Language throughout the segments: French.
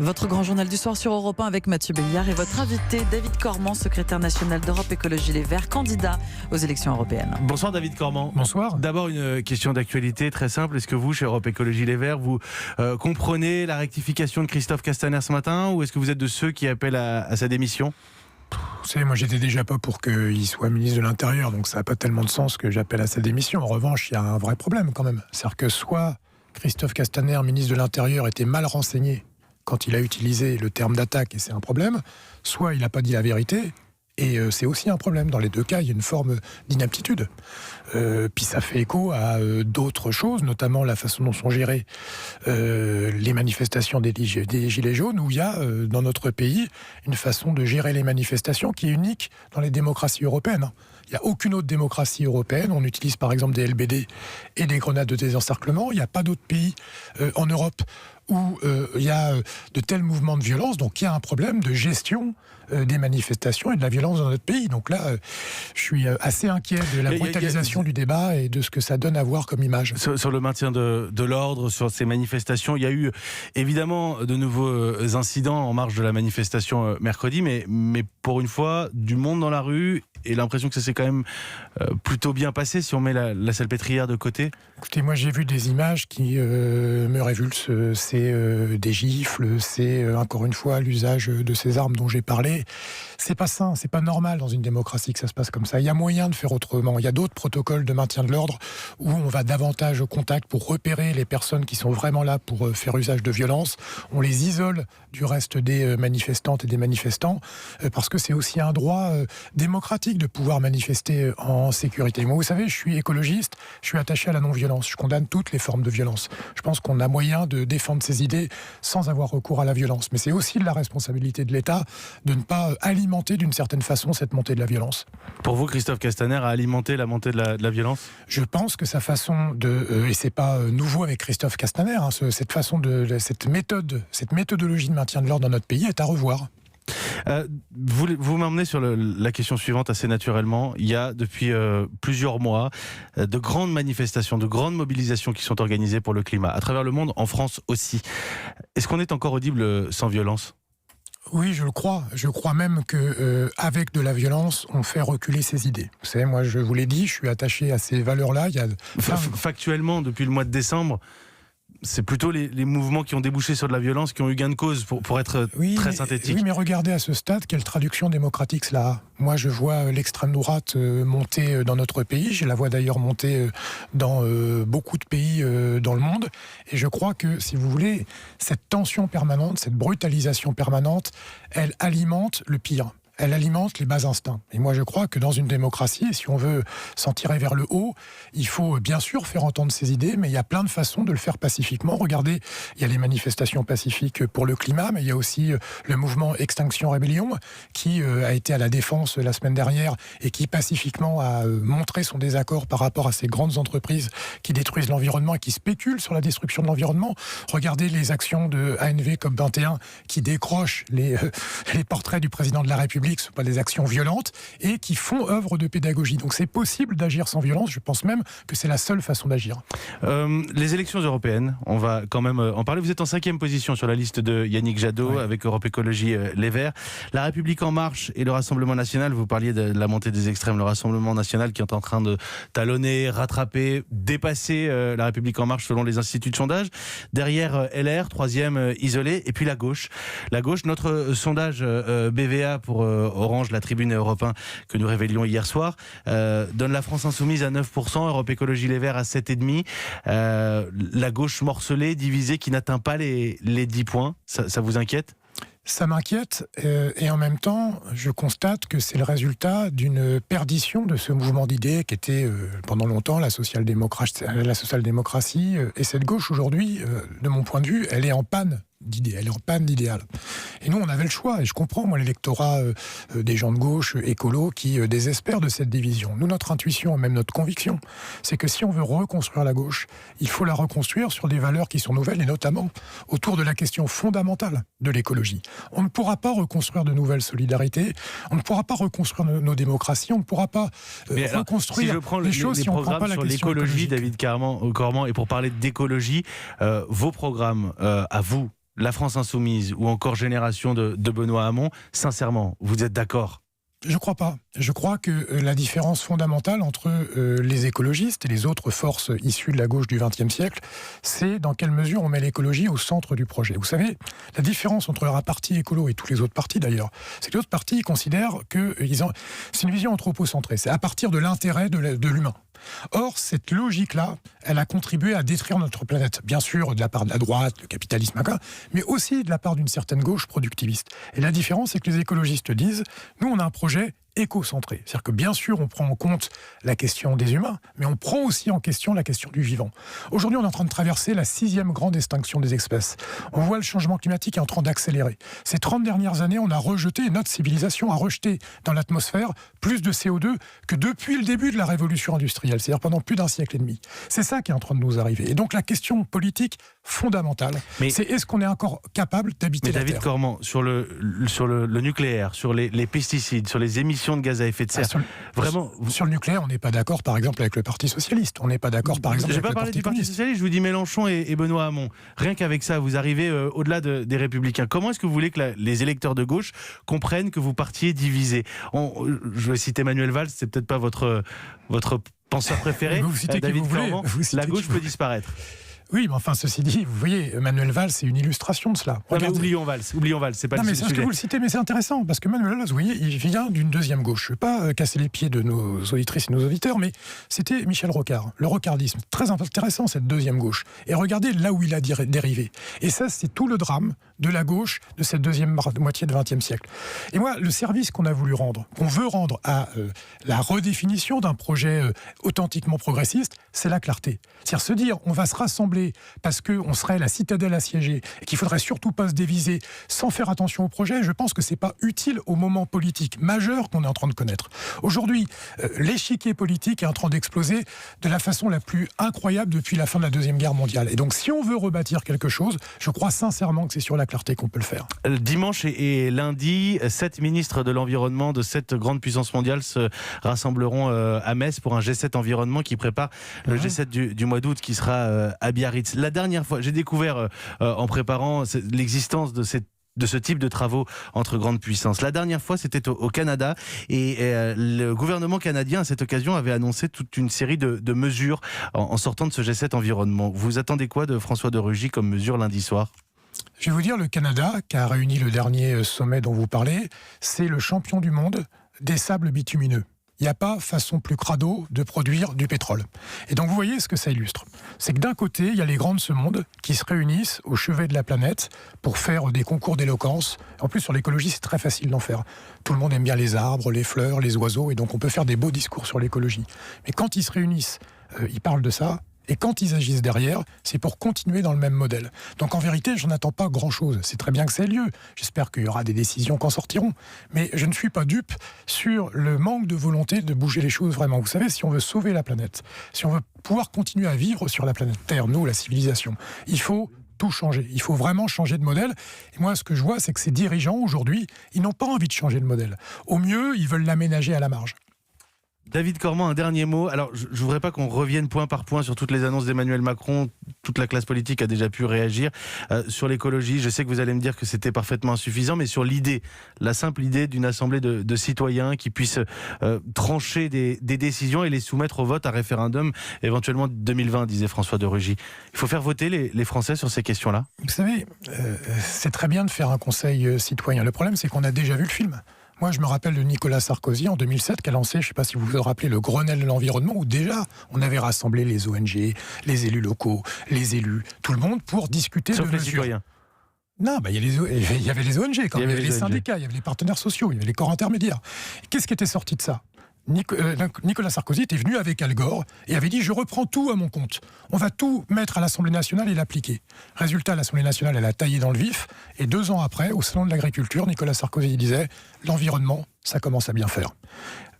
Votre grand journal du soir sur Europe 1 avec Mathieu Béliard et votre invité David Cormand, secrétaire national d'Europe Écologie Les Verts, candidat aux élections européennes. Bonsoir David Cormand. Bonsoir. D'abord une question d'actualité très simple. Est-ce que vous, chez Europe Écologie Les Verts, vous comprenez la rectification de Christophe Castaner ce matin, ou est-ce que vous êtes de ceux qui appellent à sa démission ? Vous savez, moi j'étais déjà pas pour qu'il soit ministre de l'Intérieur, donc ça n'a pas tellement de sens que j'appelle à sa démission. En revanche, il y a un vrai problème quand même. C'est-à-dire que soit Christophe Castaner, ministre de l'Intérieur, était mal renseigné quand il a utilisé le terme d'attaque, et c'est un problème, soit il n'a pas dit la vérité, et c'est aussi un problème. Dans les deux cas, il y a une forme d'inaptitude. Puis ça fait écho à d'autres choses, notamment la façon dont sont gérées les manifestations des Gilets jaunes, où il y a dans notre pays une façon de gérer les manifestations qui est unique dans les démocraties européennes. Il n'y a aucune autre démocratie européenne. On utilise par exemple des LBD et des grenades de désencerclement. Il n'y a pas d'autre pays en Europe où il y a de tels mouvements de violence. Donc il y a un problème de gestion des manifestations et de la violence dans notre pays. Donc là, je suis assez inquiet de la brutalisation du débat et de ce que ça donne à voir comme image. Sur le maintien de l'ordre, sur ces manifestations, il y a eu évidemment de nouveaux incidents en marge de la manifestation mercredi, mais pour une fois, du monde dans la rue et l'impression que ça s'est quand même plutôt bien passé si on met la salpêtrière de côté. Écoutez, moi j'ai vu des images qui me révulsent. C'est des gifles, c'est encore une fois l'usage de ces armes dont j'ai parlé. C'est pas sain, c'est pas normal dans une démocratie que ça se passe comme ça. Il y a moyen de faire autrement. Il y a d'autres protocoles de maintien de l'ordre où on va davantage au contact pour repérer les personnes qui sont vraiment là pour faire usage de violence. On les isole du reste des manifestantes et des manifestants parce que c'est aussi un droit démocratique de pouvoir manifester en sécurité. Moi, vous savez, je suis écologiste, je suis attaché à la non-violence. Je condamne toutes les formes de violence. Je pense qu'on a moyen de défendre ses idées sans avoir recours à la violence. Mais c'est aussi de la responsabilité de l'État de ne pas alimenter d'une certaine façon cette montée de la violence. Pour vous, Christophe Castaner a alimenté la montée de la violence ? Je pense que sa façon de... et c'est pas nouveau avec Christophe Castaner, cette méthodologie de maintien de l'ordre dans notre pays est à revoir. Vous m'emmenez sur la question suivante assez naturellement. Il y a depuis plusieurs mois de grandes manifestations, de grandes mobilisations qui sont organisées pour le climat, à travers le monde, en France aussi. Est-ce qu'on est encore audible sans violence ? Oui, je le crois. Je crois même qu'avec de la violence, on fait reculer ses idées. Vous savez, moi, je vous l'ai dit, je suis attaché à ces valeurs-là. Factuellement, depuis le mois de décembre, c'est plutôt les mouvements qui ont débouché sur de la violence qui ont eu gain de cause, pour être très synthétique. Oui, mais regardez à ce stade, quelle traduction démocratique cela a. Moi, je vois l'extrême droite monter dans notre pays. Je la vois d'ailleurs monter dans beaucoup de pays dans le monde. Et je crois que, si vous voulez, cette tension permanente, cette brutalisation permanente, elle alimente le pire. Elle alimente les bas instincts. Et moi, je crois que dans une démocratie, si on veut s'en tirer vers le haut, il faut bien sûr faire entendre ses idées, mais il y a plein de façons de le faire pacifiquement. Regardez, il y a les manifestations pacifiques pour le climat, mais il y a aussi le mouvement Extinction Rébellion, qui a été à la Défense la semaine dernière et qui pacifiquement a montré son désaccord par rapport à ces grandes entreprises qui détruisent l'environnement et qui spéculent sur la destruction de l'environnement. Regardez les actions de ANV COP21 qui décrochent les portraits du président de la République. Ce ne sont pas des actions violentes et qui font œuvre de pédagogie. Donc c'est possible d'agir sans violence. Je pense même que c'est la seule façon d'agir. Les élections européennes, on va quand même en parler. Vous êtes en 5e position sur la liste de Yannick Jadot, avec Europe Écologie Les Verts. La République En Marche et le Rassemblement National, vous parliez de la montée des extrêmes. Le Rassemblement National qui est en train de talonner, rattraper, dépasser la République En Marche selon les instituts de sondage. Derrière LR, 3e isolé. Et puis la gauche. La gauche, notre sondage BVA pour Orange, la tribune Europe 1 que nous révélions hier soir, donne la France Insoumise à 9%, Europe Écologie Les Verts à 7,5%. La gauche morcelée, divisée, qui n'atteint pas les 10 points. Ça vous inquiète ? Ça m'inquiète et en même temps, je constate que c'est le résultat d'une perdition de ce mouvement d'idées qui était pendant longtemps la social-démocratie. Et cette gauche aujourd'hui, de mon point de vue, elle est en panne d'idées, elle est en panne d'idéal. Et nous, on avait le choix, et je comprends, moi, l'électorat des gens de gauche, écolos, qui désespèrent de cette division. Nous, notre intuition, même notre conviction, c'est que si on veut reconstruire la gauche, il faut la reconstruire sur des valeurs qui sont nouvelles, et notamment autour de la question fondamentale de l'écologie. On ne pourra pas reconstruire de nouvelles solidarités, on ne pourra pas reconstruire nos démocraties, on ne pourra pas reconstruire si je prends les choses si on ne prend pas la sur question l'écologie, écologique. David Cormand, et pour parler d'écologie, vos programmes à vous, La France Insoumise ou encore Génération de Benoît Hamon, sincèrement, vous êtes d'accord ? Je crois pas. Je crois que la différence fondamentale entre les écologistes et les autres forces issues de la gauche du XXe siècle, c'est dans quelle mesure on met l'écologie au centre du projet. Vous savez, la différence entre un parti écolo et tous les autres partis d'ailleurs, c'est que les autres partis considèrent que c'est une vision anthropocentrée. C'est à partir de l'intérêt de l'humain. Or, cette logique-là, elle a contribué à détruire notre planète. Bien sûr, de la part de la droite, le capitalisme, mais aussi de la part d'une certaine gauche productiviste. Et la différence, c'est que les écologistes disent, nous, on a un projet éco-centré. C'est-à-dire que bien sûr, on prend en compte la question des humains, mais on prend aussi en question la question du vivant. Aujourd'hui, on est en train de traverser la 6e grande extinction des espèces. On voit le changement climatique est en train d'accélérer. Ces 30 dernières années, on a rejeté, notre civilisation a rejeté dans l'atmosphère plus de CO2 que depuis le début de la révolution industrielle, c'est-à-dire pendant plus d'un siècle et demi. C'est ça qui est en train de nous arriver. Et donc la question politique fondamentale, c'est est-ce qu'on est encore capable d'habiter la Terre ? Mais David Cormand, sur le nucléaire, sur les pesticides, sur les émissions de gaz à effet de serre. Sur le nucléaire, on n'est pas d'accord, par exemple, avec le Parti Socialiste. On n'est pas d'accord, par exemple, avec le Parti communiste. Je n'ai pas parlé du Parti Socialiste, je vous dis Mélenchon et Benoît Hamon. Rien qu'avec ça, vous arrivez au-delà des Républicains. Comment est-ce que vous voulez que les électeurs de gauche comprennent que vous partiez divisés ? Je vais citer Manuel Valls, c'est peut-être pas votre penseur préféré. Vous citez David Cormand, la gauche peut disparaître. Oui, mais enfin, ceci dit, vous voyez, Manuel Valls, c'est une illustration de cela. Oublions Valls, c'est pas le sujet. C'est ce que vous le citez, mais c'est intéressant, parce que Manuel Valls, vous voyez, il vient d'une deuxième gauche. Je ne vais pas casser les pieds de nos auditrices et nos auditeurs, mais c'était Michel Rocard, le rocardisme. Très intéressant, cette deuxième gauche. Et regardez là où il a dérivé. Et ça, c'est tout le drame de la gauche de cette deuxième moitié du XXe siècle. Et moi, le service qu'on a voulu rendre, qu'on veut rendre à la redéfinition d'un projet authentiquement progressiste, c'est la clarté. C'est-à-dire se dire, on va se rassembler parce qu'on serait la citadelle assiégée et qu'il ne faudrait surtout pas se déviser sans faire attention au projet, je pense que ce n'est pas utile au moment politique majeur qu'on est en train de connaître. Aujourd'hui, l'échiquier politique est en train d'exploser de la façon la plus incroyable depuis la fin de la Deuxième Guerre mondiale. Et donc, si on veut rebâtir quelque chose, je crois sincèrement que c'est sur la clarté qu'on peut le faire. Dimanche et lundi, 7 ministres de l'environnement de 7 grandes puissances mondiales se rassembleront à Metz pour un G7 environnement qui prépare le G7 du mois d'août qui sera à Biarritz. La dernière fois, j'ai découvert en préparant l'existence de ce type de travaux entre grandes puissances. La dernière fois, c'était au Canada et le gouvernement canadien, à cette occasion, avait annoncé toute une série de mesures en sortant de ce G7 environnement. Vous attendez quoi de François de Rugy comme mesure lundi soir ? Je vais vous dire, le Canada, qui a réuni le dernier sommet dont vous parlez, c'est le champion du monde des sables bitumineux. Il n'y a pas façon plus crado de produire du pétrole. Et donc vous voyez ce que ça illustre. C'est que d'un côté, il y a les grands de ce monde qui se réunissent au chevet de la planète pour faire des concours d'éloquence. En plus, sur l'écologie, c'est très facile d'en faire. Tout le monde aime bien les arbres, les fleurs, les oiseaux, et donc on peut faire des beaux discours sur l'écologie. Mais quand ils se réunissent, ils parlent de ça. Et quand ils agissent derrière, c'est pour continuer dans le même modèle. Donc en vérité, je n'attends pas grand-chose. C'est très bien que ça ait lieu. J'espère qu'il y aura des décisions qui en sortiront. Mais je ne suis pas dupe sur le manque de volonté de bouger les choses vraiment. Vous savez, si on veut sauver la planète, si on veut pouvoir continuer à vivre sur la planète Terre, nous, la civilisation, il faut tout changer. Il faut vraiment changer de modèle. Et moi, ce que je vois, c'est que ces dirigeants, aujourd'hui, ils n'ont pas envie de changer de modèle. Au mieux, ils veulent l'aménager à la marge. David Cormand, un dernier mot. Alors, je ne voudrais pas qu'on revienne point par point sur toutes les annonces d'Emmanuel Macron. Toute la classe politique a déjà pu réagir. Sur l'écologie, je sais que vous allez me dire que c'était parfaitement insuffisant, mais sur l'idée, la simple idée d'une assemblée de citoyens qui puissent trancher des décisions et les soumettre au vote à référendum, éventuellement 2020, disait François de Rugy. Il faut faire voter les Français sur ces questions-là. Vous savez, c'est très bien de faire un conseil citoyen. Le problème, c'est qu'on a déjà vu le film. Moi, je me rappelle de Nicolas Sarkozy en 2007 qui a lancé, je ne sais pas si vous vous rappelez, le Grenelle de l'environnement où déjà on avait rassemblé les ONG, les élus locaux, les élus, tout le monde pour discuter Sauf de les mesures. Citoyens. Non, il y avait les ONG, quand il y avait les syndicats, il y avait les partenaires sociaux, il y avait les corps intermédiaires. Qu'est-ce qui était sorti de ça ? Nicolas Sarkozy était venu avec Al Gore et avait dit « je reprends tout à mon compte, on va tout mettre à l'Assemblée nationale et l'appliquer ». Résultat, l'Assemblée nationale, elle a taillé dans le vif et 2 ans après, au Salon de l'Agriculture, Nicolas Sarkozy disait « l'environnement, ça commence à bien faire ».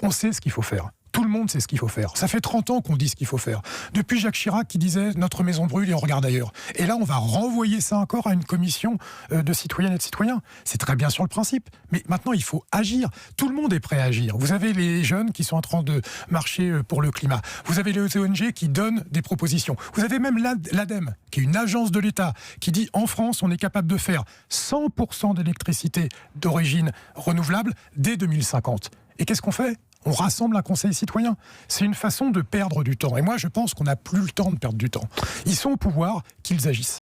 On sait ce qu'il faut faire. Tout le monde sait ce qu'il faut faire. Ça fait 30 ans qu'on dit ce qu'il faut faire. Depuis Jacques Chirac qui disait « notre maison brûle et on regarde ailleurs ». Et là, on va renvoyer ça encore à une commission de citoyennes et de citoyens. C'est très bien sur le principe. Mais maintenant, il faut agir. Tout le monde est prêt à agir. Vous avez les jeunes qui sont en train de marcher pour le climat. Vous avez les ONG qui donnent des propositions. Vous avez même l'ADEME, qui est une agence de l'État, qui dit en France, on est capable de faire 100% d'électricité d'origine renouvelable dès 2050. Et qu'est-ce qu'on fait ? On rassemble un conseil citoyen. C'est une façon de perdre du temps. Et moi, je pense qu'on n'a plus le temps de perdre du temps. Ils sont au pouvoir, qu'ils agissent.